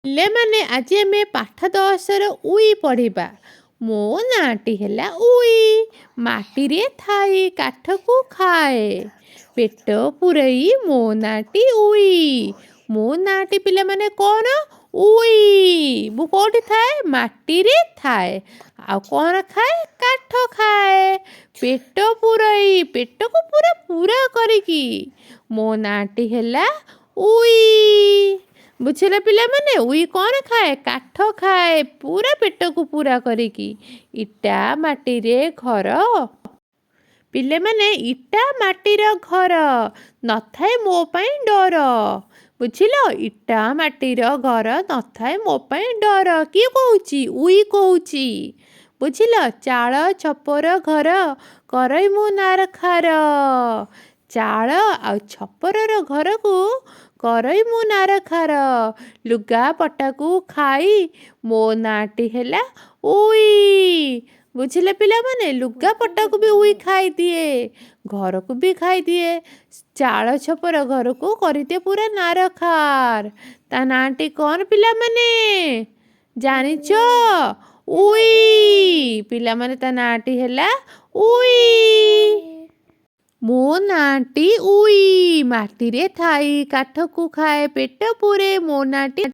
ପିଲାମାନେ ଆଜି ଆମେ ପାଠ 10ର ଉଇ ପଢ଼ିବା। ମୋ ନାଁଟି ହେଲା ଉଇ। ମାଟିରେ ଥାଇ କାଠକୁ ଖାଏ। ପେଟ ପୂରେଇ ମୋ ନାଁଟି ଉଇ। ମୋ ନାଁଟି ପିଲାମାନେ କ'ଣ? ଉଇ। ମୁଁ କେଉଁଠି ଥାଏ? ମାଟିରେ ଥାଏ। ଆଉ କ'ଣ ଖାଏ? କାଠ ଖାଏ। ପେଟ ପୂରେଇ, ପେଟକୁ ପୁରା ପୂରା କରିକି। ମୋ ନାଁଟି ହେଲା ଉଇ। ବୁଝିଲ ପିଲାମାନେ? ଉଇ କ'ଣ ଖାଏ? କାଠ ଖାଏ, ପୁରା ପେଟକୁ ପୂରା କରିକି। ଇଟା ମାଟିରେ ଘର। ପିଲାମାନେ, ଇଟା ମାଟିର ଘର, ନଥାଏ ମୋ ପାଇଁ ଡର। ବୁଝିଲ? ଇଟା ମାଟିର ଘର, ନଥାଏ ମୋ ପାଇଁ ଡର। କିଏ କହୁଛି? ଉଇ କହୁଛି। ବୁଝିଲ? ଚାଳ ଛପର ଘର, କରଇ ମୁଁ ନାରଖାର। ଚାଳ ଆଉ ଛପରର ଘରକୁ କରଇ ମୁଁ ନାରଖାର। ଲୁଗାପଟାକୁ ଖାଇ ମୋ ନାଁଟି ହେଲା ଉଇ। ବୁଝିଲେ ପିଲାମାନେ? ଲୁଗାପଟାକୁ ବି ଉଇ ଖାଇଦିଏ, ଘରକୁ ବି ଖାଇଦିଏ। ଚାଳ ଛପର ଘରକୁ କରିଦିଏ ପୁରା ନାରଖାର। ତା ନାଁଟି କ'ଣ ପିଲାମାନେ? ଜାଣିଛ? ଉଇ। ପିଲାମାନେ, ତା ନାଁଟି ହେଲା ଉଇ। ମୋ ନାଁଟି ଉଇ। ମାଟିରେ ଥାଇ କାଠକୁ ଖାଏ, ପେଟ ପୂରେ ମୋ ନାଁଟି